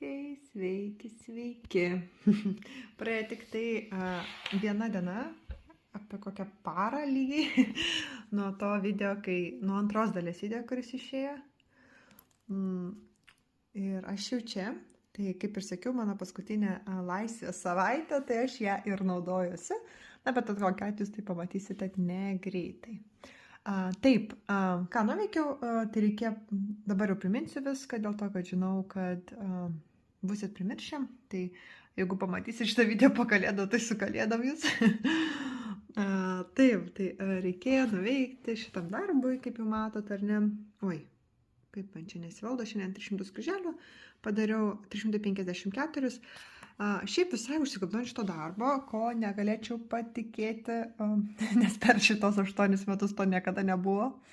Sveiki. Praėjo tik tai viena diena, apie kokią parą lygiai, nuo to video, nuo antros dalies video, kuris išėjo. Ir aš jau čia, tai kaip ir sakiau, mano paskutinė laisvės savaitė, tai aš ją ir naudojuosi. Na, bet kokiu atveju tai pamatysite negreitai. Taip, ką nuveikiau, tai reikia, dabar jau priminsiu viską, dėl to, kad žinau, kad busit primiršę, tai jeigu pamatysit šitą video po kalėdų, tai su kalėdom jūs. Taip, tai reikėjo nuveikti šitam darbui, kaip jau matot, ar ne? Oi, kaip man čia nesivaldo, šiandien 300 kryželių, padariau 354. Šiaip visai užsikabinau šito darbo, ko negalėčiau patikėti, nes per šitos 8 metus to niekada nebuvo.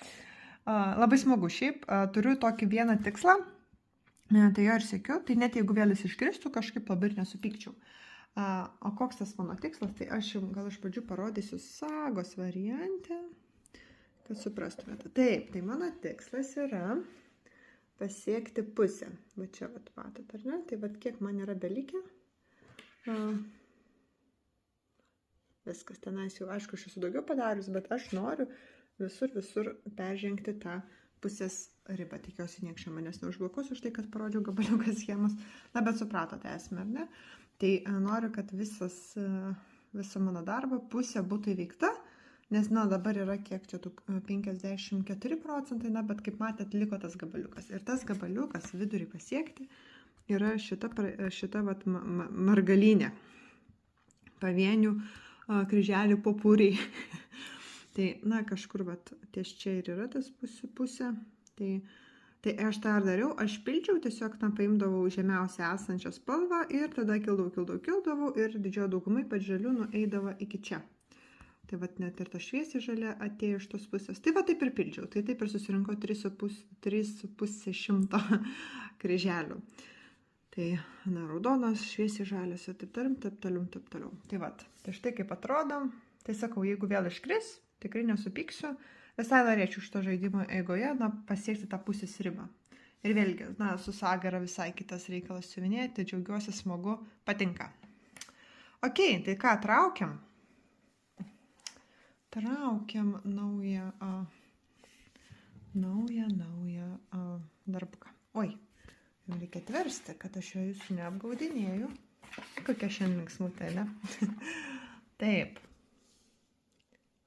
Labai smagu šiaip, turiu tokį vieną tikslą, tai jo ir siekiu, tai net jeigu vėl jis iškristų, kažkaip labai ir nesupykčiau. O koks tas mano tikslas, tai aš jums gal iš pradžių parodysiu sagos variantę, kad suprastumėte. Taip, tai mano tikslas yra pasiekti pusę. Va čia, matot, ar ne? Tai kiek man yra belikę. Viskas tenais jau, aišku, aš esu daugiau padarius, bet aš noriu visur peržengti tą pusės ribą. Tikiuosi, nieks čia manęs neužblokuos už tai, kad parodžiau gabaliuką schemos. Na, bet supratote esmę, ar ne? Tai noriu, kad viso mano darbo pusė būtų įveikta, nes, dabar yra kiek čia tų 54%, bet kaip matėt, liko tas gabaliukas. Ir tas gabaliukas vidurį pasiekti yra šita margalinė, pavienių kryželių popūriai. Tai, kažkur ties čia ir yra tas pusė. Tai aš tą ir dariau, aš pildžiau, tiesiog paimdavau žemiausią esančią spalvą ir tada kildavau ir didžioji daugumai pat žalių nueidavo iki čia. Tai net ir ta šviesiai žalia atėjo iš tos pusės. Tai taip ir pildžiau. Tai taip ir susirinko 3,5 kryželių. Tai, raudonas, šviesiai žalias ir taip toliau. Tai štai kaip atrodo. Tai sakau, jeigu vėl iškris, tikrai nesupyksiu. Visai norėčiau šito žaidimo eigoje, pasiekti tą pusės ribą. Ir vėlgi, su saga yra visai kitas reikalas siuvinėti, džiaugiuosi, smagu, patinka. Ok, tai ką, traukiam? Traukiam naują darbuką. Oi, jums reikia atversti, kad aš jo jūsų neapgaudinėju. Kokia šiandien linksmutė, ne? Taip.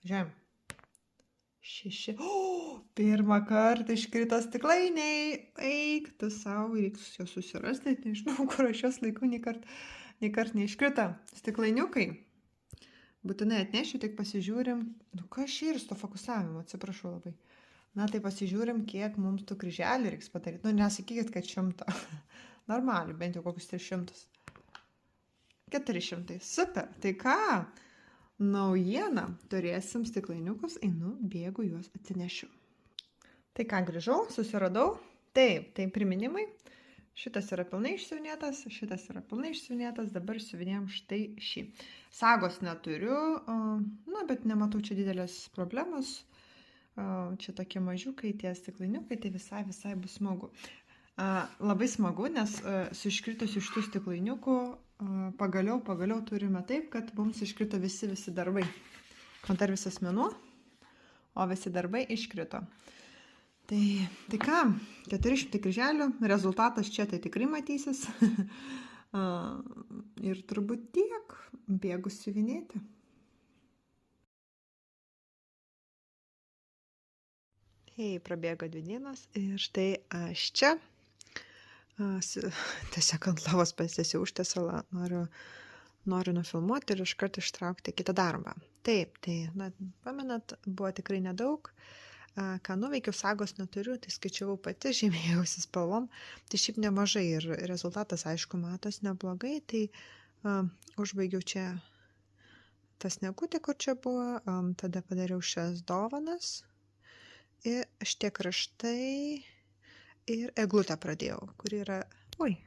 Žiūrėjom. 6. Pirmą kartą iškrito stiklainiai. Eik, tu savo, reiks jos susirasti. Nežinau, kur aš jos laiku nei kart neiškrito. Stiklainiukai. Būtinai atnešiu, tik pasižiūrim. Kas čia ir su to fokusavimu, atsiprašau labai. Tai pasižiūrim, kiek mums tų kryželių reiks padaryti. Nesakykit, kad 100. Normaliai, bent jau kokius 300. 400. Super. Tai ką? Naujiena. Turėsim stiklainiukus, bėgu juos atsinešiu. Tai ką, grįžau, susiradau. Taip, tai priminimai. Šitas yra pilnai išsiuvinėtas, šitas yra pilnai išsiuvinėtas, dabar siuvinėjom štai šį. Sagos neturiu, bet nematau čia didelės problemos. Čia tokie mažiukai, tie stiklainiukai, tai visai bus smagu. Labai smagu, nes su iškritusiu iš tų stiklainiukų pagaliau turime taip, kad mums iškrito visi darbai. Dar visas mėnuo, o visi darbai iškrito. Tai ką, 400 kryželių, rezultatas čia tai tikrai matysis. Ir turbūt tiek, bėgu siuvinėti. Prabėgo 2 dienos ir štai aš čia. Tiesiog ant lovos pasėsiu užtiesalą, noriu nufilmuoti ir iškart ištraukti kitą darbą. Taip, pamenat, buvo tikrai nedaug. Ką nuveikiau, sagos neturiu, tai skaičiavau pati, žymėjausi spalvom. Tai šiaip nemažai ir rezultatas, aišku, matos neblogai. Tai užbaigiau čia tas negutė, kur čia buvo. Tada padariau šias dovanas. Ir šitie kraštai. Ir eglutę pradėjau, kuri yra... Oi.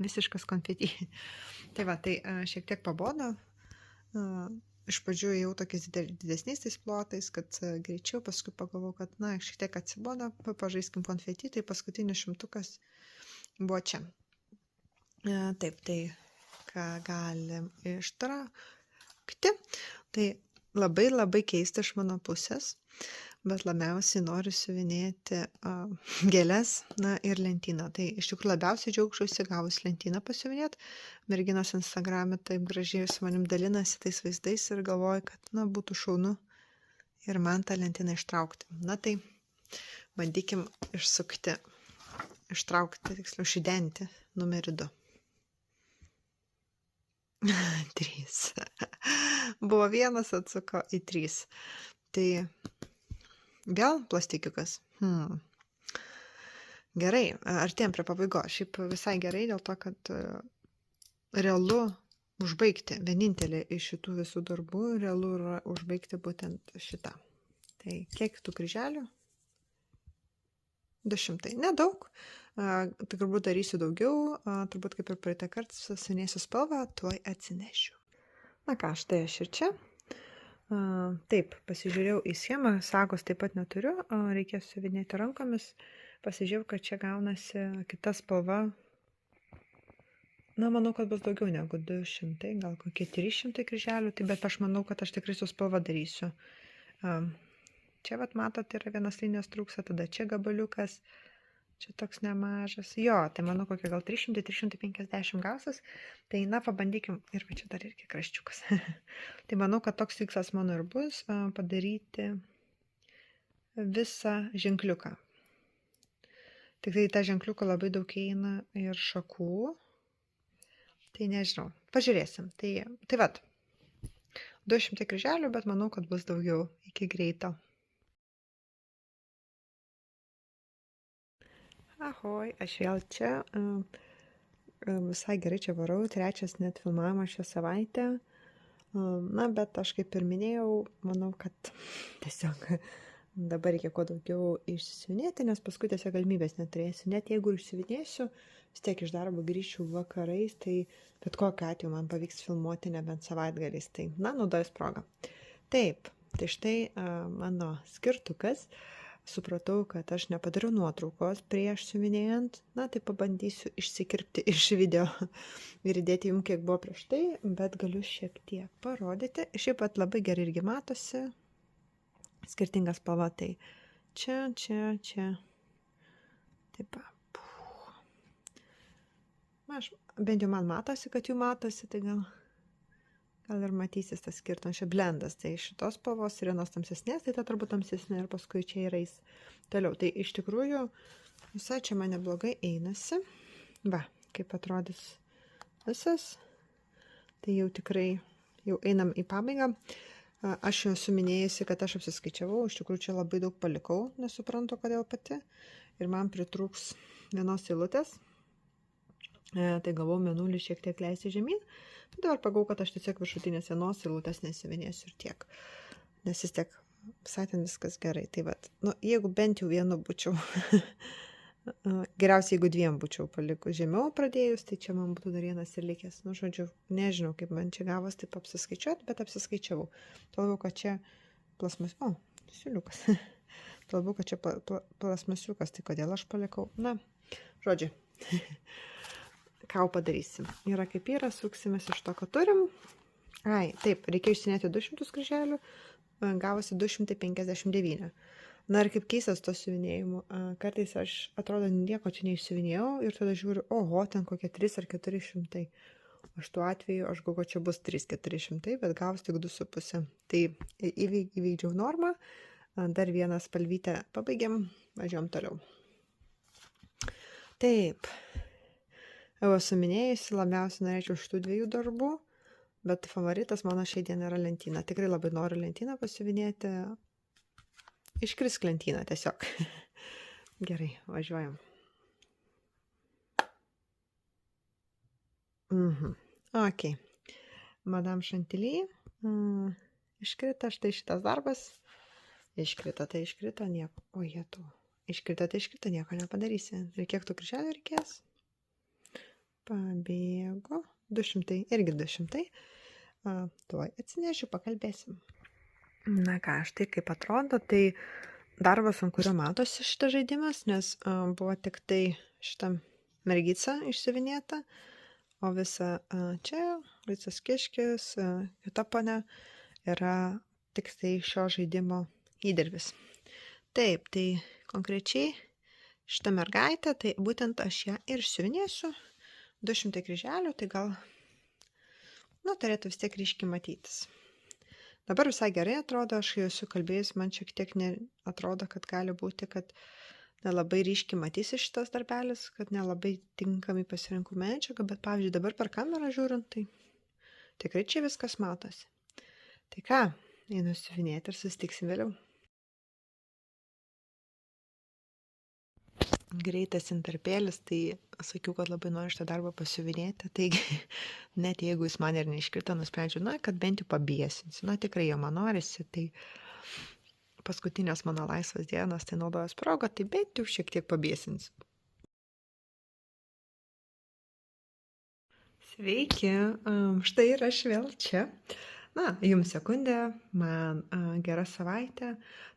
Visiškas konfeti. Tai šiek tiek pabodo. Iš pradžių jau tokiais didesniais tais plotais, kad greičiau, paskui pagalvojau, kad šiek tiek atsibodo, pažaiskim konfeti, tai paskutinis 100 buvo čia. Taip, tai ką galim ištraukti. Tai labai labai keista iš mano pusės, bet labiausiai noriu siuvinėti gėles, na ir lentyną. Tai iš tikrųjų labiausiai džiaugčiausi gavus lentyną pasiuvinėti. Merginos Instagrame taip gražiai su manim dalinasi tais vaizdais ir galvoju, kad na, būtų šaunu ir man tą lentyną ištraukti. Na tai bandykim ištraukti, tiksliau šidenti numerį 2. 3. Buvo 1, atsuko į 3. Tai vėl plastikiukas. Gerai, artėjom prie pabaigos. Šiaip visai gerai dėl to, kad realu užbaigti. Vienintelė iš šitų visų darbų realu yra užbaigti būtent šitą. Tai kiek tų kryželių? 200. Nedaug. Turbūt darysiu daugiau. Turbūt kaip ir praeitą kartą susinėsiu spalvą, tuoj atsinešiu. Na ką, štai aš ir čia. Taip, pasižiūrėjau į schemą, sagos taip pat neturiu, reikės suvinėti rankomis. Pasižiūrėjau, kad čia gaunasi kita spalva. Na, manau, kad bus daugiau negu 200, gal kokie 300 kryželių, tai bet aš manau, kad aš tikrai su spalva darysiu. Čia, vat, matot, yra vienas linijos trūksta, tada čia gabaliukas, čia toks nemažas. Jo, tai manau, kokie gal 300-350 gausis. Tai, na, pabandykim, ir čia dar irgi kraščiukas. Tai manau, kad toks tikslas mano ir bus, padaryti visą ženkliuką. Tik tai tą ženkliuką labai daug eina ir šakų. Tai nežinau, pažiūrėsim. Tai vat, 200 kryželių, bet manau, kad bus daugiau iki greito. Ahoj, aš vėl čia. Visai gerai čia varau, 3 net filmavimas šią savaitę. Na, bet aš kaip ir minėjau, manau, kad tiesiog dabar reikia kuo daugiau išsiuvinėti, nes paskui tiesiog galimybės neturėsiu. Net jeigu išsiuvinėsiu, vis tiek iš darbo grįšiu vakarais, tai bet kokiu atveju man pavyks filmuoti nebent savaitgaliais. Tai, na, naudojus progą. Taip, tai štai mano skirtukas. Supratau, kad aš nepadariau nuotraukos prieš siuvinėjant. Na, tai pabandysiu išsikirpti iš video ir įdėti jums, kiek buvo prieš tai, bet galiu šiek tiek parodyti. Šiaip pat labai gerai irgi matosi. Skirtingas spalva, tai čia. Taip, bent jau man matosi, kad jų matosi, tai gal ir matysis tas skirtumas. Čia blendas, tai šitos spalvos ir vienos tamsesnės, tai ta turbūt tamsesnė ir paskui čia yra toliau. Tai iš tikrųjų visai čia man neblogai einasi. Va, kaip atrodys visas. Tai jau tikrai, jau einam į pabaigą. Aš jau suminėjusi, kad aš apsiskaičiavau, iš tikrųjų čia labai daug palikau, nesuprantu kodėl pati. Ir man pritrūks vienos eilutės. Tai gavau mėnulį šiek tiek leisti žemyn. Dabar pagalvojau, kad aš tiesiog viršutinės vienos eilutės nesiuvinėsiu ir tiek. Nes vis tiek visai ten viskas gerai. Tai vat, nu, jeigu bent jau vienu būčiau, geriausiai jeigu 2 būčiau palikus žemiau pradėjus, tai čia man būtų dar vienas ir likęs. Nu, žodžiu, nežinau, kaip man čia gavos taip apsiskaičiuoti, bet apsiskaičiavau. Toliau, kad čia siuliukas. Toliau, kad čia plasmasiukas, tai kodėl aš palikau? Na, žodžiu. Ką padarysim. Yra kaip yra, suksimės iš to, ką turim. Taip, reikėjo išsinėti 200 kryželių, gavosi 259. Na ir kaip keistas to siuvinėjimu. Kartais aš atrodo nieko čia neišsiuvinėjau ir tada žiūriu, oho, ten kokie 3 ar 400. Aš tuo atveju, aš galvoju, čia bus 3-400, bet gavus tik 2,5. Tai įvykdžiau normą. Dar vieną spalvytę pabaigiam, važiuojam toliau. Taip. Jau esu minėjusi, labiausiai norėčiau šitų 2 darbų, bet favoritas mano šiai dienai yra lentyna. Tikrai labai noriu lentyną pasiuvinėti. Iškrisk lentyną tiesiog. Gerai, važiuojam. Ok. Madame Chantilly. Iškrita štai šitas darbas. Iškrita, tai iškrita, nieko. O jie tu. Iškrita, tai iškrita, nieko nepadarysi. Ir kiek tų kryželių reikės? Pabėgo. 200, irgi 200. Tuoj atsinešiu, pakalbėsim. Na ką, štai kaip atrodo, tai darbas, ant kurio matosi šitas žaidimas, nes buvo tik tai šitam mergica išsiuvinėta, o visas kiškis, kita ponia yra tik tai šio žaidimo įdirbis. Taip, tai konkrečiai šitą mergaitę, tai būtent aš ją ir siuvinėsiu. 200 kryželių, tai gal, turėtų vis tiek ryškiai matytis. Dabar visai gerai atrodo, aš jau esu kalbėjus, man šiek tiek atrodo, kad gali būti, kad nelabai ryškiai matysi šitas darbelis, kad nelabai tinkamai pasirinkau medžiagą, bet pavyzdžiui dabar per kamerą žiūrint, tai tikrai čia viskas matosi. Tai ką, einu siuvinėti ir susitiksim vėliau. Greitas intarpėlis, tai sakiau, kad labai noriu šitą darbą pasiuvinėti, taigi net jeigu jis man ir neiškrito, nusprendžiu, kad bent jau pabiesinsiu, tikrai jo man norisi, tai paskutinės mano laisvas dienas, tai naudojęs progą, tai bent jau šiek tiek pabiesinsiu. Sveiki, štai ir aš vėl čia. Jums sekundė, man gera savaitė.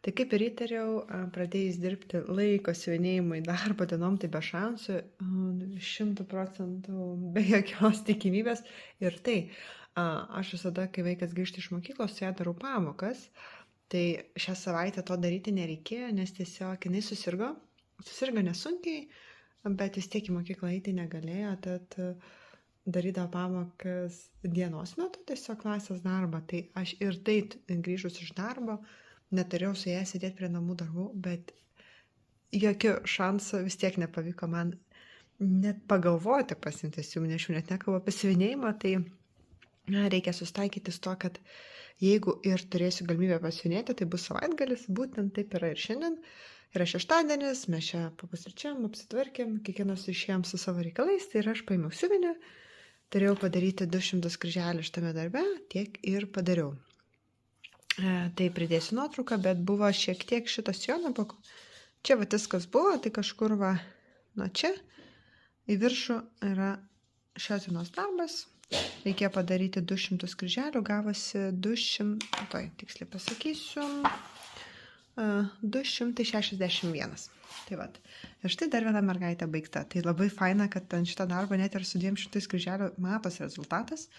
Tai kaip ir įtariau, pradėjus dirbti laiko siuvinėjimui darbo dienom, tai be šansų, 100% be jokios tikimybės. Ir tai, aš visada, kai vaikas grįžta iš mokyklos, su ją darau pamokas. Tai šią savaitę to daryti nereikėjo, nes tiesiog jinai susirgo nesunkiai, bet vis tiek į mokyklą eiti negalėjo, tad darydavo pamokas dienos metu, tiesiog klasės darbą. Tai aš ir taip grįžus iš darbo, neturėjau su ją sėdėti prie namų darbų, bet jokių šansų vis tiek nepavyko man net pagalvoti pasiimti siuvinėšių, net nekalbu apie siuvinėjimą, tai reikia susitaikyti su to, kad jeigu ir turėsiu galimybę pasiuvinėti, tai bus savaitgalis, būtent taip yra ir šiandien. Yra šeštadienis, mes čia papusryčiam, apsitvarkėm, kiekvienas išėjom su savo reikalais, tai ir aš paėmiau siuvinį. Turėjau padaryti 200 kryželių šitame darbe, tiek ir padariau. Tai pridėsiu nuotrauką, bet buvo šiek tiek šitas sijono, čia viskas buvo, tai kažkur čia į viršų yra šios dienos darbas. Reikėjo padaryti 200 kryželių, gavosi 200, tiksliai pasakysiu, 261. Tai vat. Ir štai dar viena mergaitė baigta. Tai labai faina, kad ant šitą darbą net ir su 200 kryželių matos rezultatas.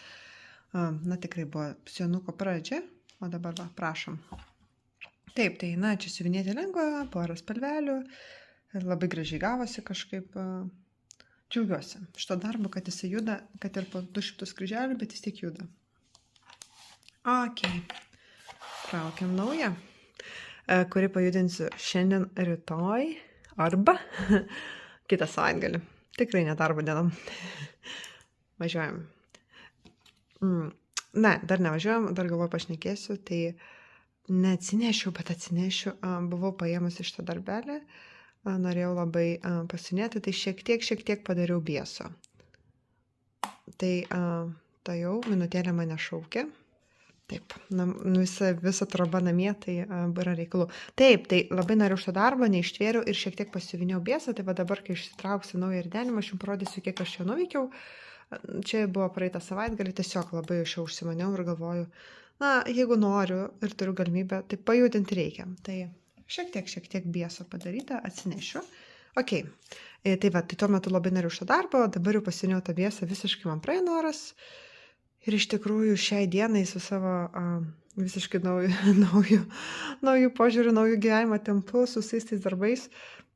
Tikrai buvo sijonuko pradžia, o dabar prašom. Taip, tai čia siuvinėti lengva, porą spalvelių. Ir labai gražiai gavosi kažkaip. Džiaugiuosi šito darbo, kad jisai juda, kad ir po 200 kryželių, bet jis tiek juda. Ok. Traukiam naują, kurį pajudinsiu šiandien, rytoj arba kitą savaitgalį. Tikrai ne darbo dienom. Važiuojam. Dar nevažiuojam, dar galvoju pašnekėsiu, tai neatsinešiu, bet atsinešiu. Buvau paėmusi šitą darbelį, norėjau labai pasiunėti, tai šiek tiek padariau bieso. Tai jau minutėlę mane šaukė. Taip, visa troba namie, tai yra reikalų. Taip, tai labai noriu šitą darbą, neištvėriau ir šiek tiek pasiuviniau biesą, tai dabar, kai išsitrauksiu naują ridenimą, aš jums parodysiu, kiek aš čia nuveikiau. Čia buvo praeitą savaitgalį, tiesiog labai aš jau užsimaniau ir galvoju, jeigu noriu ir turiu galimybę, tai pajudinti reikia. Tai šiek tiek bieso padaryta, atsinešiu. Ok, tai tuo metu labai noriu šitą darbą, dabar jau pasiuniau tą biesą, visiškai man praėjo noras. Ir iš tikrųjų šiai dienai su savo visiškai naujų požiūrių, naujų gyvenimo tempu, su visais tais darbais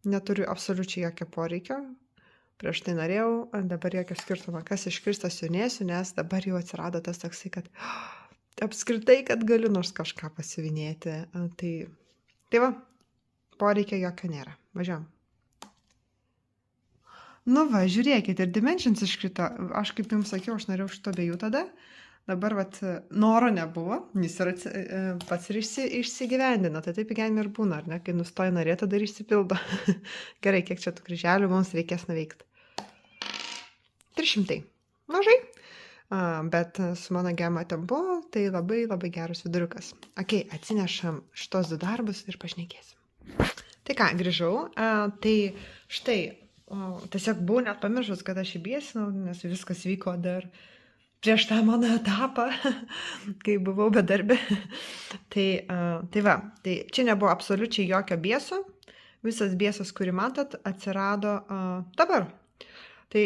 neturiu absoliučiai jokio poreikio. Prieš tai norėjau, dabar jokio skirtumo, kas iškristas siunėsiu, nes dabar jau atsirado tas toksai, kad apskritai, kad galiu nors kažką pasiuvinėti. Tai poreikio jokio nėra. Važiuojam. Žiūrėkit, ir Dimensions iškrito. Aš kaip jums sakiau, aš norėjau šito abiejų tada. Dabar noro nebuvo, jis pats ir išsigyvendina. Tai taip gyvenime ir būna, ar ne? Kai nustoja norėti, tada ir išsipildo. Gerai, kiek čia tų kryželių mums reikės nuveikti? 300. Mažai. Bet su mano gema tempu, tai labai geras viduriukas. Ok, atsinešam šitos 2 darbus ir pašnekėsim. Tai ką, grįžau. Tai štai. Tiesiog buvau net pamiršus, kad aš įbiesinau, nes viskas vyko dar prieš tą mano etapą, kai buvau bedarbė. Tai čia nebuvo absoliučiai jokio bieso. Visas biesas, kurį matot, atsirado dabar. Tai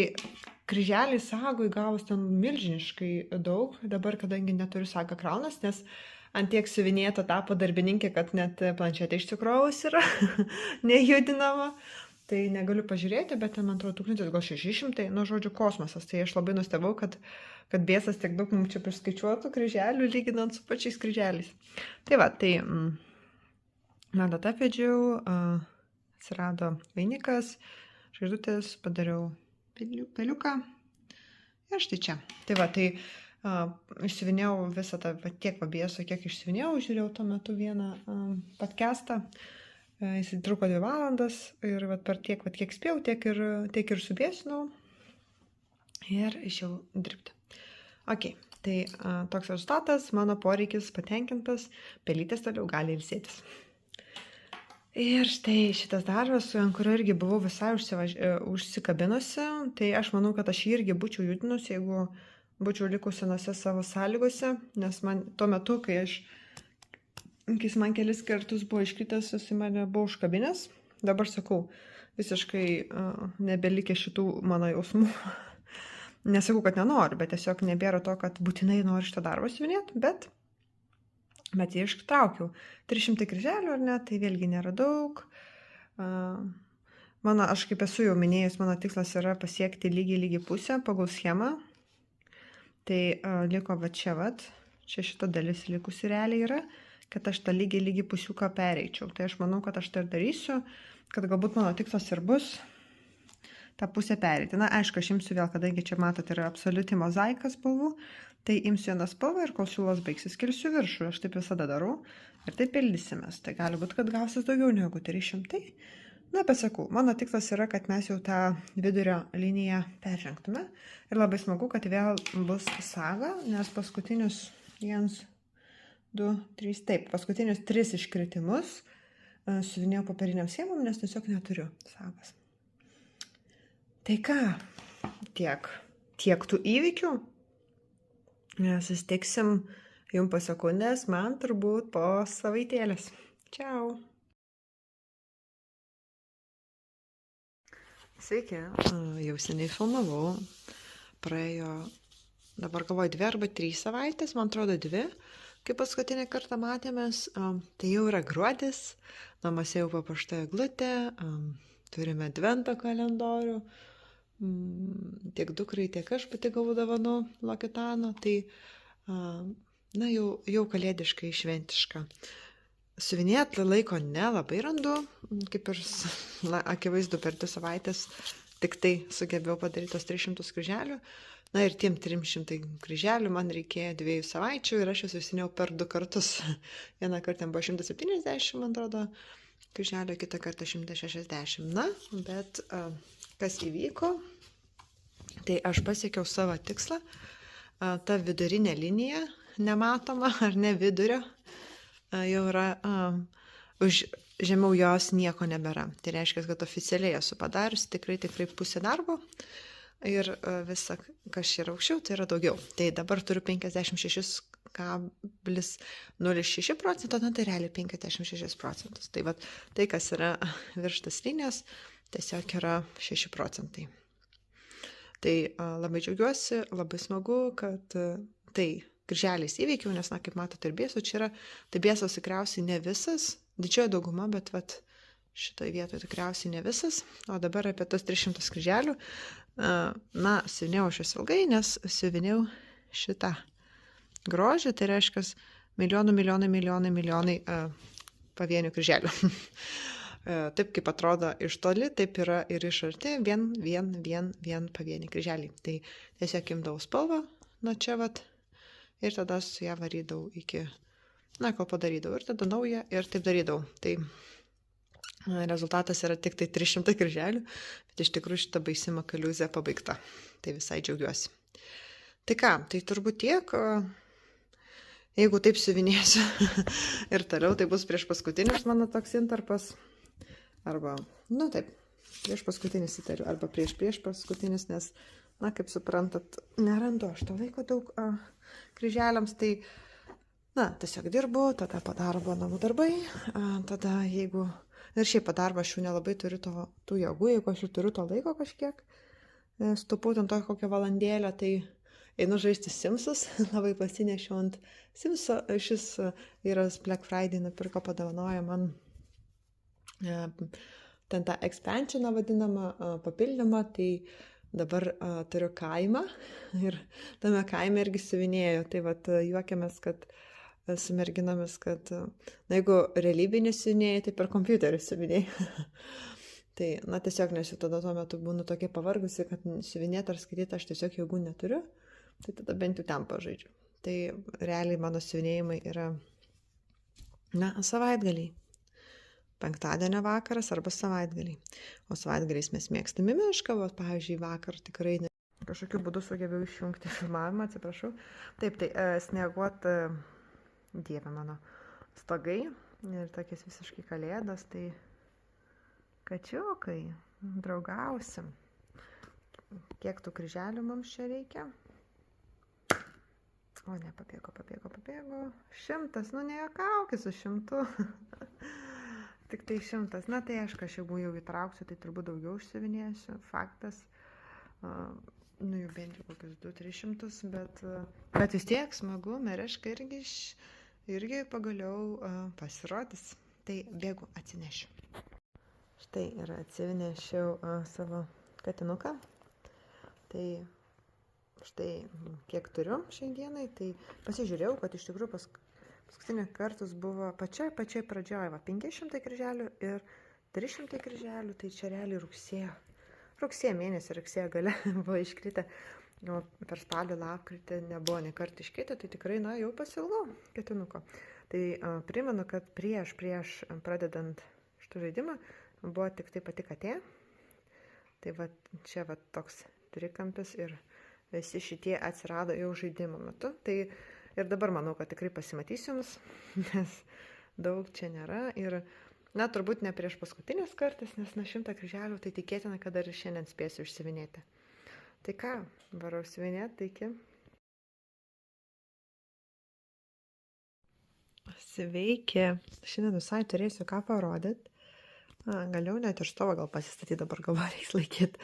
kryželį sagui gavus ten milžiniškai daug, dabar kadangi neturiu sagą kraunas, nes ant tiek siuvinėta tapo darbininkė, kad net planšetė išsikrovus yra nejudinama. Tai negaliu pažiūrėti, bet ten, man atrodo, 1000, gal 600, nu, žodžiu, kosmosas. Tai aš labai nustebau, kad bėsas tiek daug mums čia priskaičiuotų kryželių, lyginant su pačiais kryželiais. Tai va, tai nadą apvedžiau, atsirado vainikas, žvaigždutės, padariau peliuką ir štai čia. Tai va, tai išsivinėjau visą tą, tiek pabėso, kiek išsivinėjau, žiūrėjau tuo metu vieną podcastą, jis truko 2 valandas ir per tiek, kiek spėjau, tiek ir subėsinau ir išėjau dirbti. Ok, tai toks rezultatas, mano poreikis patenkintas, pelytės toliau gali ilsėtis. Ir štai šitas darbas, ant kurio irgi buvau visai užsikabinusi, tai aš manau, kad aš jį irgi būčiau judinusi, jeigu būčiau likusi senose savo sąlygose, nes man tuo metu, kai jis man kelis kartus buvo iškritęs, jis mane buvo užkabinęs, dabar sakau, visiškai nebelikė šitų mano jausmų. Nesakau, kad nenoriu, bet tiesiog nebėra to, kad būtinai noriu šitą darbą siuvinėti, bet jį ištraukiau. 300 kryželių ar ne, tai vėlgi nėra daug. Aš kaip esu jau minėjus, mano tikslas yra pasiekti lygiai pusę pagal schemą. Tai liko čia šita dalis likusi realiai yra, kad aš tą lygiai pusiuką pereičiau. Tai aš manau, kad aš tai ir darysiu, kad galbūt mano tikslas ir bus tą pusę pereiti. Na, aišku, aš imsiu vėl, kadangi čia matot yra absoliuti mozaika spalvų, tai imsiu vieną spalvą ir kol siūlos baigsis, kilsiu viršų. Aš taip visada darau ir taip pildysimės. Tai gali būti, kad gausis daugiau negu 300. Na, bet sakau, mano tikslas yra, kad mes jau tą vidurio liniją peržengtume. Ir labai smagu, kad vėl bus saga, nes paskutinius 1, 2, 3, taip, paskutinius 3 iškritimus siuvinėjau popieriniam schemom, nes tiesiog neturiu sagos. Tai ką, tiek tų įvykių. Susitiksim jums po sekundės, man turbūt po savaitėlės. Čiau. Sveiki, jau seniai filmavau. Praėjo, dabar galvoju, 2 arba 3 savaitės, man atrodo 2, kai paskutinį kartą matėmės. Tai jau yra gruodis, namuose jau papuošta eglutė, turime advento kalendorių. Tiek dukrai, tiek aš pati gavau dovanų Lokitano, tai na, jau kalėdiškai šventiška. Siuvinėti laiko nelabai randu, kaip ir akivaizdu per 2 savaitės tik tai sugebėjau padaryti tos 300 kryželių. Na ir tiem 300 kryželių man reikėjo 2 savaičių ir aš juos siuvinėjau per 2 kartus. Vieną kartą buvo 170, man atrodo, kryželio, kitą kartą 160. Na, bet kas įvyko, tai aš pasiekiau savo tikslą, ta vidurinė linija, nematoma ar ne vidurio, jau yra, žemiau jos nieko nebėra. Tai reiškia, kad oficialiai esu padariusi tikrai pusę darbo ir visa, kas yra aukščiau, tai yra daugiau. Tai dabar turiu 56,06%, tai realiai 56%. Tai va, tai kas yra virš tas linijos, tiesiog yra 6%. Tai labai džiaugiuosi, labai smagu, kad tai kryželiais įveikiau, nes, na, kaip matote, ir bėsų čia yra. Tai bėsos tikriausiai ne visas, didžioji dauguma, bet šitoje vietoje tikriausiai ne visas. O dabar apie tos 300 kryželių. Na, siuvinėjau aš jas ilgai, nes siuvinėjau šitą grožį, tai reiškia milijonai pavienių kryželių. Taip kaip atrodo iš toli, taip yra ir iš arti, vien pavieniai kryželiai. Tai tiesiog imdavau spalvą, na čia ir tada su ją varydavau iki, na, kol padarydavau, ir tada naują, ir taip darydavau. Tai rezultatas yra tik tai 300 kryželių, bet iš tikrųjų šita baisi makaliuzė pabaigta. Tai visai džiaugiuosi. Tai ką, tai turbūt tiek. Jeigu taip siuvinėsiu ir toliau, tai bus prieš paskutinis mano toks intarpas. Arba, nu taip, prieš paskutinis įtariu, arba prieš paskutinis, nes, na, kaip suprantat, nerandu aš to laiko daug kryželiams, tai, na, tiesiog dirbu, tada po darbo namų darbai, tada jeigu, ir šiaip po darbo aš jau nelabai turiu tų jėgų, jeigu aš jau turiu to laiko kažkiek, stupau ten tokią kokią valandėlę, tai einu žaisti Simsus, labai pasinešiau ant Simso, šis vyras Black Friday nupirko, padovanojo man ten tą expansioną vadinamą papildymą, tai dabar turiu kaimą ir tame kaime irgi siuvinėjau, tai vat juokiamės, kad su merginomis, kad na, jeigu realybinį siuvinėjai, tai per kompiuterį siuvinėjai. Tai, na, tiesiog, nes jau tada tuo metu būnu tokia pavargusi, kad siuvinėti ar skaityti aš tiesiog jėgų neturiu, tai tada bent jau ten pažaidžiu. Tai realiai mano siuvinėjimai yra, na, savaitgaliai. Penktadienio vakaras arba savaitgaliai. O savaitgaliais mes mėgstame mišką, o pavyzdžiui, vakar tikrai kažkokiu būdu sugebėjau išjungti filmavimą, atsiprašau. Taip, tai snieguot, dieve mano, stogai ir tokias visiškai kalėdas, tai kačiukai, draugausim. Kiek tų kryželių mums čia reikia? O ne, pabėgo. 100, nu nejuokaukit su 100. Tik tai 100. Na tai aišku, aš jeigu jau įtrauksiu, tai turbūt daugiau užsivinėsiu. Faktas. Nu jau bent jau kokius 200-300, bet vis tiek smagu, mereška irgi pagaliau pasirodys. Tai bėgu, atsinešiu. Štai ir atsinešiau savo katinuką. Tai štai kiek turiu šiandienai, tai pasižiūrėjau, kad iš tikrųjų paskutinį kartus buvo pačioj pradžioje, 500 kryželių ir 300 kryželių, tai čia realiai rugsėjo mėnesį, rugsėjo gale buvo iškritę, o per spalį lapkritį nebuvo nei kartą iškritę, tai tikrai, na, jau pasilgau katinuko. Tai primenu, kad prieš pradedant šitą žaidimą buvo tik tai pati katė, tai va čia va toks trikampis ir visi šitie atsirado jau žaidimo metu, tai ir dabar manau, kad tikrai pasimatysiu jums, nes daug čia nėra ir, na, turbūt ne prieš paskutinis kartas, nes na 100 kryželių, tai tikėtina, kad dar ir šiandien spėsiu išsivinėti. Tai ką, varau siuvinėti, tai iki. Sveiki, šiandien visai turėsiu ką parodyti. Galiu net ir stovą gal pasistatyti, dabar galva reiks laikyti.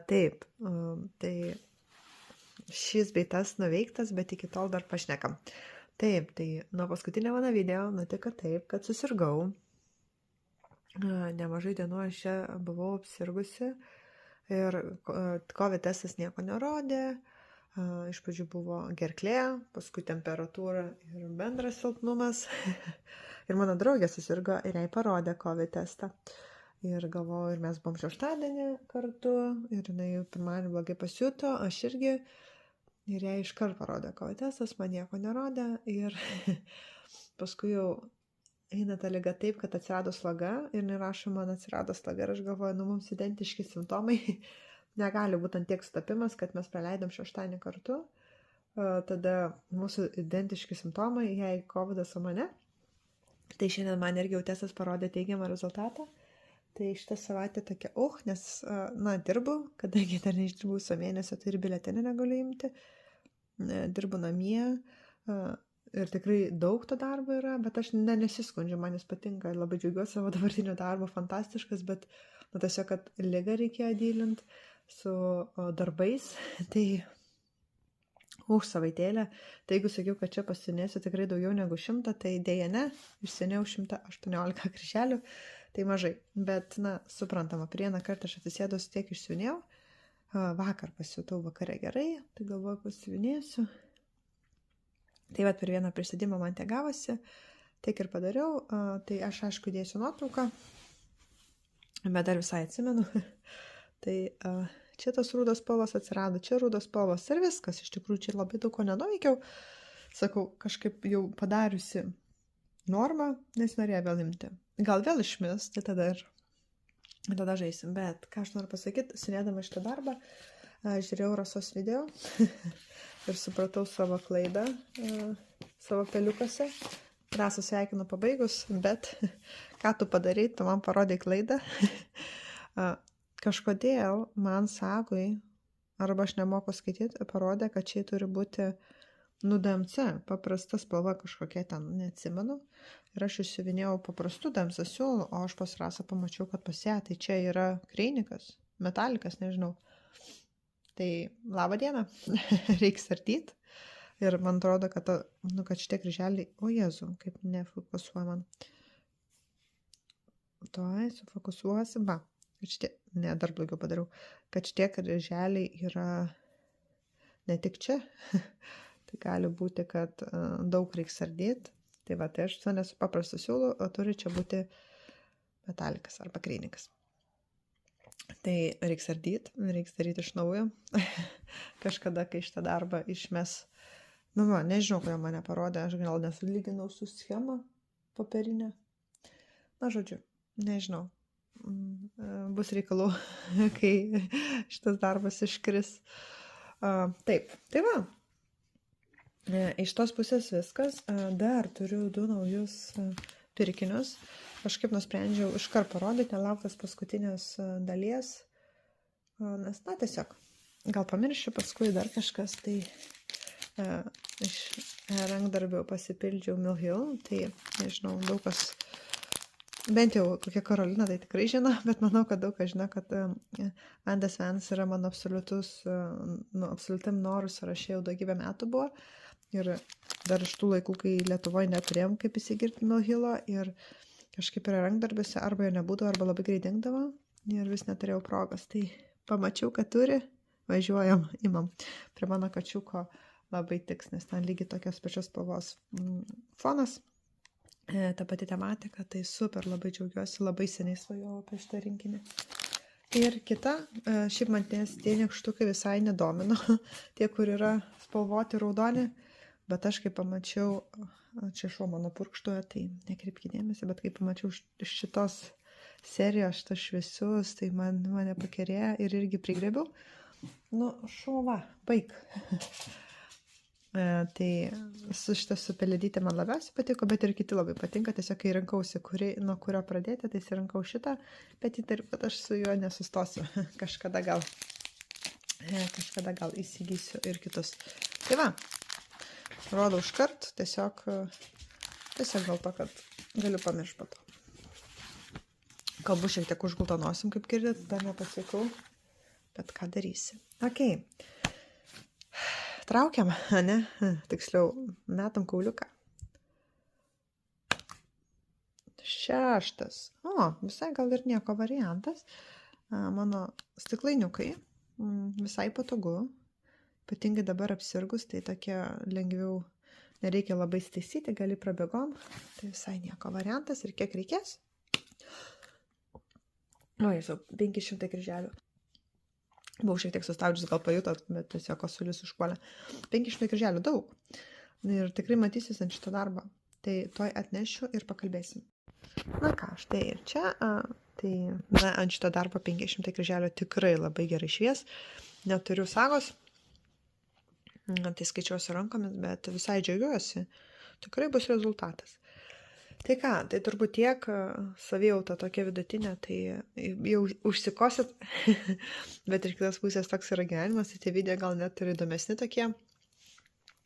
Taip, tai šis bei tas nuveiktas, bet iki tol dar pašnekam. Taip, tai nuo paskutinio mano video nutiko taip, kad susirgau. Nemažai dienų aš čia buvau apsirgusi ir COVID testas nieko nerodė. Iš pradžių buvo gerklė, paskui temperatūra ir bendras silpnumas. Ir mano draugė susirgo ir jai parodė COVID testą. Ir galvoju, ir mes buvom šeštadienį kartu, ir jinai pirmadienį blogai pasijuto, aš irgi. Ir jai iškart parodė COVID testas, man nieko nerodė. Ir paskui jau eina ta liga taip, kad atsirado sloga ir nerašo, man atsirado sloga. Ir aš galvoju, nu mums identiški simptomai. Negali būti ant tiek sutapimas, kad mes praleidom šeštadienį kartu. Tada mūsų identiški simptomai, jai COVIDas su mane. Tai šiandien man irgi jau testas parodė teigiamą rezultatą. Tai šitą savaitę tokia, nes, na, dirbu, kadangi dar neišdirbau viso mėnesio, tai ir biletenį negaliu imti. Dirbu namie ir tikrai daug to darbo yra, bet aš nesiskundžiu, man jis patinka, labai džiaugiuosi savo dabartinio darbo, fantastiškas, bet nu, tiesiog, kad ligą reikėjo dylinti su darbais, tai savaitėlę. Tai jeigu sakiau, kad čia pasiunėsiu tikrai daugiau negu 100, tai dėja ne, išsiunėjau 118 kryželių, tai mažai. Bet, na, suprantama, vieną kartą aš atsisėdus tiek išsiunėjau, vakar pasijutau vakare gerai, tai galvoju pasiunėsiu. Tai va per vieną prisėdimą man te gavosi, tiek ir padariau, tai aš aišku dėsiu nuotrauką, bet dar visai atsimenu. Tai čia tos rūdos spalvos atsirado, čia rūdos spalvos ir viskas. Iš tikrųjų, čia labai daug ko nenuveikiau. Sakau, kažkaip jau padariusi normą, nes norėjau vėl imti. Gal vėl išmis, tai tada žaisim. Bet ką aš noriu pasakyti, sinėdama šitą darbą, žiūrėjau Rasos video ir supratau savo klaidą savo peliukose. Rasą sveikinu pabaigus, bet ką tu padarai, tu man parodai klaidą. Kažkodėl man sagui, arba aš nemoku skaityti, parodė, kad čia turi būti DMC, paprasta spalva kažkokia ten, neatsimenu. Ir aš išsivinėjau paprastų DMC siūlų, o aš pas Rasą pamačiau, kad pas ją, tai čia yra kreinikas, metalikas, nežinau. Tai labą dieną, reiks ardyti. Ir man atrodo, kad šitie kryželiai, o Jėzu, kaip nefokusuoja man. Tuoj, sufokusuosim, va. Dar blogiau padariau, kad šitie kryželiai yra ne tik čia, tai gali būti, kad daug reiks ardyti. Tai va, tai aš nesu paprastų siūlų, o turi čia būti metalikas arba kreinikas. Tai reiks ardyti, reiks daryti iš naujo. Kažkada, kai šitą darbą išmes, nežinau, kodėl mane parodė, aš gal nesulyginau su schema popierinė. Na, žodžiu, nežinau. Bus reikalų, kai šitas darbas iškris. Taip, tai va. Iš tos pusės viskas. Dar turiu 2 naujus pirkinius. Kažkaip nusprendžiau iškart parodyti, nelauktas paskutinės dalies. Nes, tiesiog, gal pamiršiu, paskui dar kažkas, tai iš rankdarbių pasipildžiau Mill Hill, tai nežinau, daug kas, bent jau kokia Karolina, tai tikrai žino, bet manau, kad daug kas žino, kad Andes Vans yra mano absoliutam norų sąraše jau daugybę metų buvo. Ir dar iš tų laikų, kai Lietuvoje neturėjom kaip įsigirti Mill Hillo ir kažkaip yra rankdarbiuose arba jo nebūdavo, arba labai greit dingdavo ir vis neturėjau progos. Tai pamačiau, kad turi, važiuojam, imam. Prie mano kačiuko labai tiks, nes ten lygiai tokios pačios spalvos fonas, ta pati tematika, tai super, labai džiaugiuosi, labai seniai svajojau apie šitą rinkinį. Ir kita, šiaip man tie nykštukai visai nedomino, tie, kur yra spalvoti raudoni, bet aš kai pamačiau, čia šuo mano purkštoje, tai nekreipkite dėmesį, bet kai pamačiau šitos serijos, šitos šviesius, tai mane pakerėjo ir irgi prigrėbiau. Šuo va, baig. Tai su šitą su pelėdytė man labiausiai patiko, bet ir kiti labai patinka. Tiesiog kai rinkausi, nuo kurio pradėti, tai rinkau šitą, bet įtariu, kad aš su juo nesustosiu. Kažkada gal įsigysiu ir kitus. Tai va, rodau iškart, tiesiog dėl to, kad galiu pamiršti po to. Kalbu šiek tiek užgultą nosim, kaip girdit, dar nepasakau, bet ką darysi. Ok. Traukiam, ne? Tiksliau, metam kauliuką. 6. Visai gal ir nieko variantas. Mano stiklainiukai. Visai patogu. Ypatingai dabar apsirgus, tai tokie lengviau, nereikia labai staisyti, gali prabėgom. Tai visai nieko variantas. Ir kiek reikės? 500 kryželių. Buvau šiek tiek sustabdžius, gal pajutot, bet tiesiog kosulius užpuolė. 500 kryželių daug. Ir tikrai matysis ant šito darbo. Tai tuoj atnešiu ir pakalbėsim. Štai ir čia. Ant šito darbo 500 kryželių tikrai labai gerai švies. Neturiu sagos. Tai skaičiuosiu rankomis, bet visai džiaugiuosi. Tikrai bus rezultatas. Tai ką, tai turbūt tiek savijauta tokia vidutinė, tai jau užsikosit, bet iš kitos pusės toks yra gyvenimas, tai tie video gal net ir įdomesni tokie.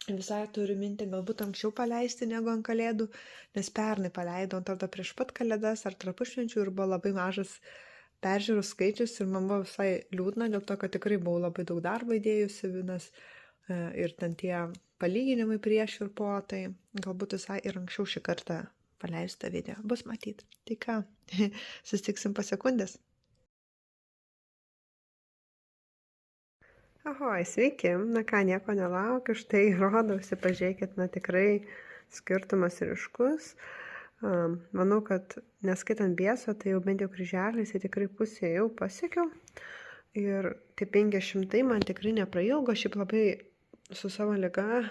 Visai turiu mintį galbūt anksčiau paleisti negu ant kalėdų, nes pernai paleidau tada prieš pat kalėdas ar tarpušvenčių ir buvo labai mažas peržiūrų skaičius ir man buvo visai liūdna, dėl to, kad tikrai buvau labai daug darbo įdėjusi, nes ir ten tie palyginimai prieš ir po, tai galbūt visai ir anksčiau šį kartą paleistą video. Bus matyt. Tai ką, susitiksim po sekundės. Sveiki. Nieko nelaukiu. Štai rodausi, pažiūrėkit, tikrai skirtumas ryškus. Manau, kad neskaitant bieso, tai jau bent jau kryželiais, tai tikrai pusė jau pasiekiau. Ir tai 500 man tikrai neprailgo. Šiaip labai su savo liga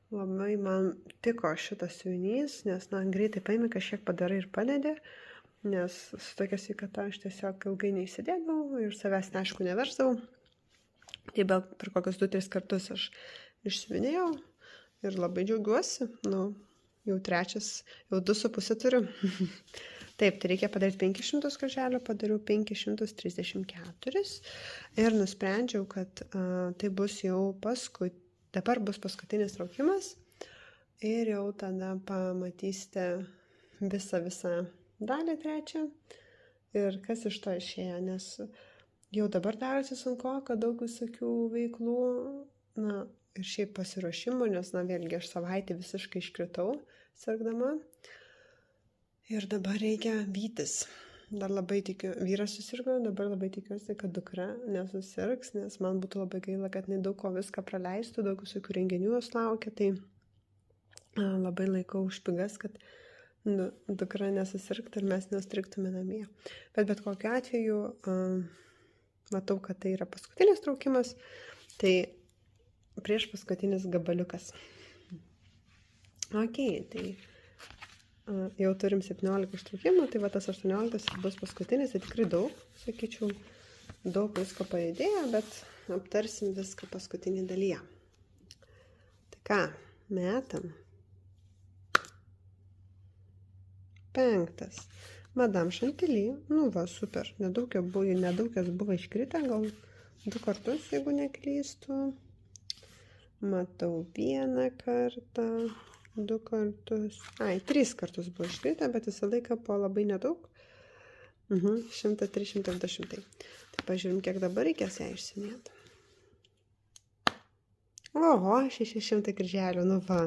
labai man tiko šitas siuvinys, nes, greitai paimi, kažkiek padarai ir padedi, nes su tokia sveikata aš tiesiog ilgai neįsidėdavau ir savęs neaišku neversdavau. Tai per kokius 2-3 kartus aš išsiuvinėjau ir labai džiaugiuosi. Jau 2,5 turiu. Taip, tai reikia padaryti 500 kryželių, padariau 534 ir nusprendžiau, kad tai bus jau dabar bus paskutinis traukimas ir jau tada pamatysite visą dalį trečią ir kas iš to išėjo, nes jau dabar darosi sunku, kad daug visokių veiklų, na, ir šiaip pasiruošimų, nes, na, vėlgi aš savaitę visiškai iškritau, sirgdama. Ir dabar reikia vytis. Dar labai tikiu, vyras susirgo, dabar labai tikiuosi, kad dukra nesusirgs, nes man būtų labai gaila, kad nedaug ko viską praleistų, daug visokių renginių jos laukia, tai labai laikau už pigas, kad dukra nesusirgtų ir mes nestriktume namie. Bet kokiu atveju matau, kad tai yra paskutinis traukimas, tai prieš paskutinis gabaliukas. Ok, tai jau turim 17 ištraukimų, tai va tas 18 bus paskutinis, tai tikrai daug, sakyčiau, daug visko pajudėjo, bet aptarsim viską paskutinį dalyje. Tai ką, metam. 5. Madame Chantilly, nu va, super, nedaug kas buvo iškritę, gal 2 kartus, jeigu neklystu. Matau 1 kartą. 2 kartus. 3 kartus buvo iškritę, bet visą laiką po labai nedaug. 100, 300, 200. Tai pažiūrim, kiek dabar reikės ją išsimėti. Oho, 600 kryželių, nu va.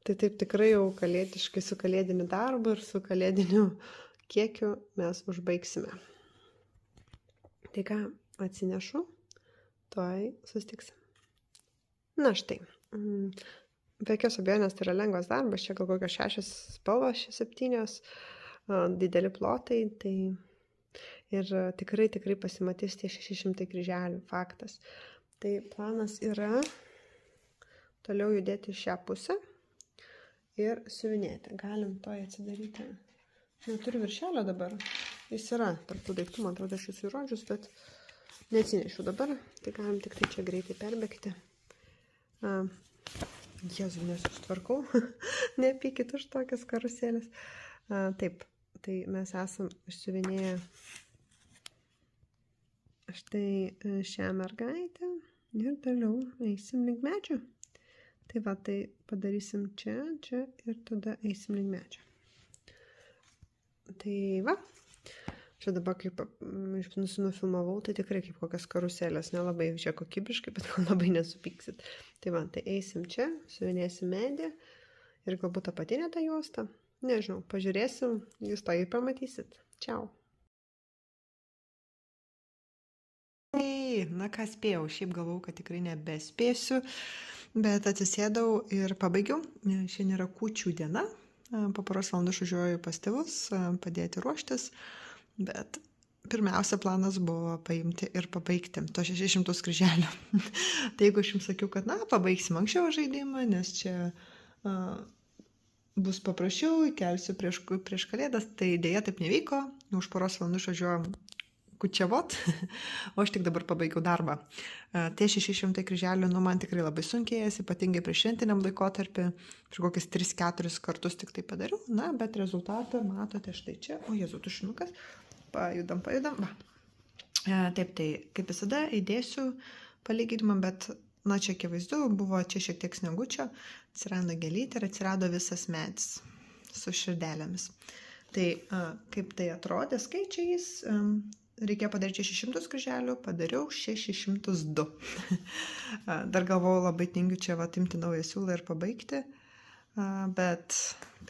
Tai taip tikrai jau kalėdiškai su kalėdiniu darbu ir su kalėdiniu kiekiu mes užbaigsime. Tai ką, atsinešu, tuoj sustiksim. Na štai. Be jokios abejonės tai yra lengvas darbas, čia gal kokios 6 spalvos, 7, dideli plotai, tai ir tikrai pasimatys tie 600 kryželių, faktas. Tai planas yra toliau judėti šią pusę ir siuvinėti. Galim toj atsidaryti. Neturiu viršelio dabar, jis yra tarp tų daiktų, man atrodo, aš jūs įrodžius, bet neatsinešiu dabar, tai galim tik tai čia greitai perbėgti. Jėzų, nesusitvarkau, nepykit už tokias karuselės. Taip, tai mes esam išsiuvinėję štai šią mergaitę ir toliau eisim link medžio. Tai va, tai padarysim čia ir tada eisim link medžio. Tai va, čia dabar kaip nufilmavau, tai tikrai kaip kokias karuselės, nelabai čia kokybiškai, bet gal labai nesupyksit. Tai va, tai eisim čia, suvinėsim medį ir galbūt apatinę tą juostą. Nežinau, pažiūrėsim, jūs to ir pamatysit. Čiau. Na ką spėjau, šiaip galvau, kad tikrai nebespėsiu, bet atsisėdau ir pabaigiau. Šiandien yra kūčių diena, po poros valandų išvažiuoju pas tėvus, padėti ruoštis. Bet pirmiausia planas buvo paimti ir pabaigti to 600 kryželių. Tai jeigu aš jums sakiau, kad pabaigsim anksčiau žaidimą, nes čia bus paprasčiau, kelsiu prieš kalėdas, tai dėja taip nevyko, už poros valandų išvažiuojam kučiavot, o aš tik dabar pabaigiau darbą. Tie 600 kryželių, man tikrai labai sunkėjęs, ypatingai prieš šventiniam laikotarpį, prieš kokius 3-4 kartus tik tai padariau, bet rezultatą matote štai čia, o Jėzau, tušinukas. Pajudam, va. Taip, tai kaip visada įdėsiu palyginimą, bet, čia akivaizdu, buvo čia šiek tiek sniegučio, atsirado gėlytė ir atsirado visas medis su širdelėmis. Tai kaip tai atrodė skaičiais, reikėjo padaryti 600 kryželių, padariau 602. Dar galvojau, labai tingiu čia imti naują siūlą ir pabaigti, bet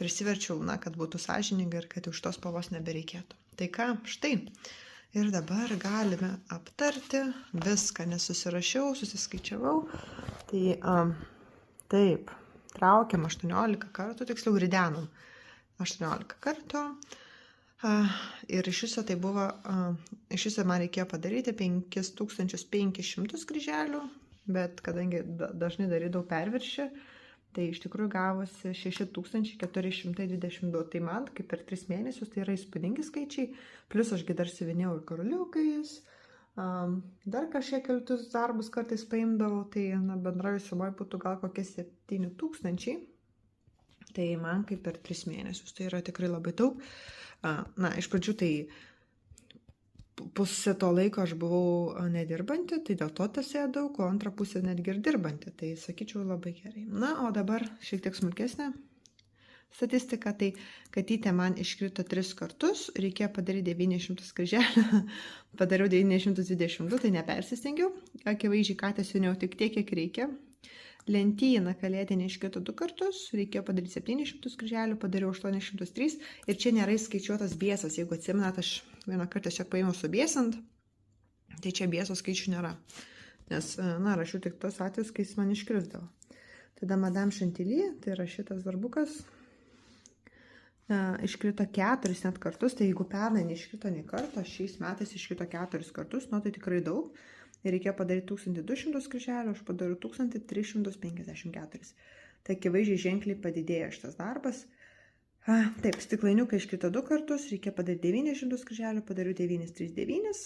prisiverčiau, kad būtų sąžininga ir kad už tos spalvos nebereikėtų. Tai ką, štai. Ir dabar galime aptarti viską, nes susirašiau, susiskaičiavau. Tai taip, traukiam 18 kartų, tiksliau ridenom 18 kartų. Ir iš viso tai buvo, iš viso man reikėjo padaryti 5500 kryželių, bet kadangi dažnai darydavau perviršį, tai iš tikrųjų gavosi 6422. Tai man, kaip per 3 mėnesius, tai yra įspūdingi skaičiai. Plius ašgi dar siuvinėjau ir karoliukais, dar kažkiek kitus darbus kartais paimdavau, tai bendrai sumoje būtų gal kokie 7000. Tai man kaip per 3 mėnesius, tai yra tikrai labai daug. Iš pradžių tai pusę to laiko aš buvau nedirbanti, tai dėl to tas ėjo daug, o antrą pusę netgi ir dirbanti, tai sakyčiau labai gerai. O dabar šiek tiek smulkesnė statistiką, tai katytė man iškrito 3 kartus, reikėjo padaryti 900 kryželių, padariau 922, tai nepersistengiau, akivaizdžiai katės siūniau tik tiek, kiek reikia. Lentyna kalėdinė iškrito 2 kartus, reikėjo padaryti 700 kryželių, padariau 803 ir čia nėra įskaičiuotas biesas, jeigu atsimenat, aš vieną kartą tiesiog paėmiau subiesant, tai čia bieso skaičių nėra, nes, na, rašiau tik tos atvejus, kai jis man iškrisdavo. Tada Madame Chantilly, tai yra šitas darbukas, iškrito 4 net kartus, tai jeigu pernai neiškrito nei karto, šiais metais iškrito 4 kartus, nu tai tikrai daug. Ir reikėjo padaryti 1200 kryželių, aš padariau 1354. Tai akivaizdžiai ženkliai padidėjo šitas darbas. Taip, stiklainiukai iškrito 2 kartus, reikėjo padaryti 900 kryželių, padariau 939.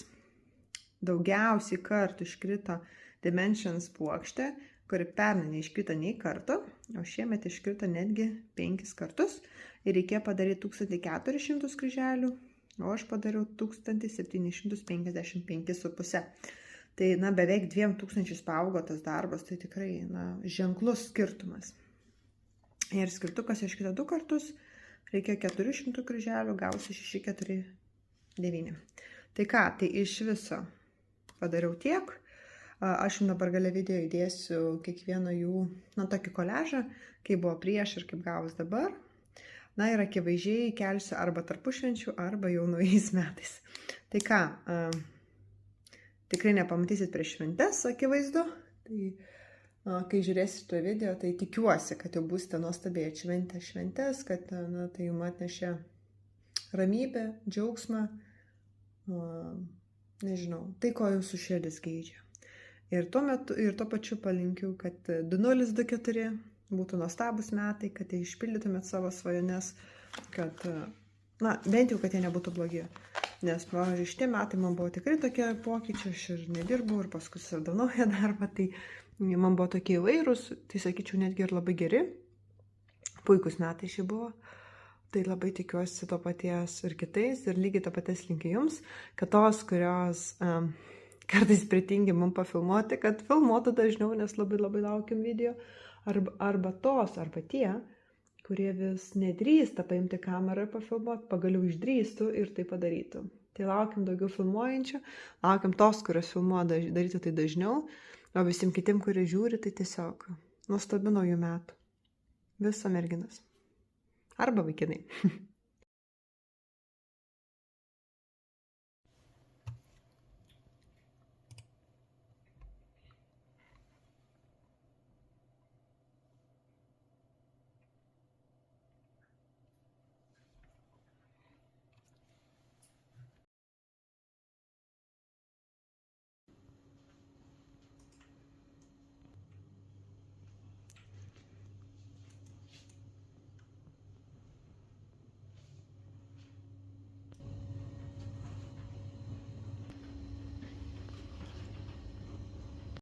Daugiausiai kartų iškrito Dimensions puokštė, kuri pernai neiškrito nei karto, o šiemet iškrito netgi 5 kartus. Ir reikėjo padaryti 1400 kryželių, o aš padariau 1755,5. Tai, na, beveik 2000 paaugo tas darbas, tai tikrai, na, ženklus skirtumas. Ir skirtukas iškrito 2 kartus, reikėjo 400 kryželių, gausi 649. Tai ką, tai iš viso padariau tiek. Aš jums dabar gale video įdėsiu kiekvieno jų, na, tokį koležą, kaip buvo prieš ir kaip gavus dabar. Na ir akivaizdžiai kelsiu arba tarpušvenčių, arba jau naujais metais. Tai ką, tikrai nepamatysit prieš šventes, akivaizdu. Tai kai žiūrėsit šitą video, tai tikiuosi, kad jau būsite nuostabiai atšventę šventes, kad, na, tai jums atnešė ramybę, džiaugsmą, nežinau, tai, ko jūsų širdis geidžia. Ir tuo pačiu palinkiu, kad 2024 būtų nuostabus metai, kad išpildytumėt savo svajones, kad, na, bent jau, kad jie nebūtų blogi. Nes, pavyzdžiui, šitie metai man buvo tikrai tokie pokyčiai, aš ir nedirbau, ir paskui susiradau naują darbą, tai man buvo tokie įvairūs, tai sakyčiau, netgi ir labai geri. Puikus metai šį buvo. Tai labai tikiuosi to paties ir kitais, ir lygiai to paties linkiu jums, kad tos, kurios kartais pritingi mums pafilmuoti, kad filmuotų dažniau, nes labai laukiam video, arba tie, kurie vis nedrįsta paimti kamerą ir pafilmuoti, pagaliau išdrįstų ir tai padarytų. Tai laukiam daugiau filmuojančių, laukiam tos, kurios filmuoja, daryti tai dažniau, o visiems kitim, kurie žiūri, tai tiesiog nuostabių naujų metų. Viso merginas. Arba vaikinai.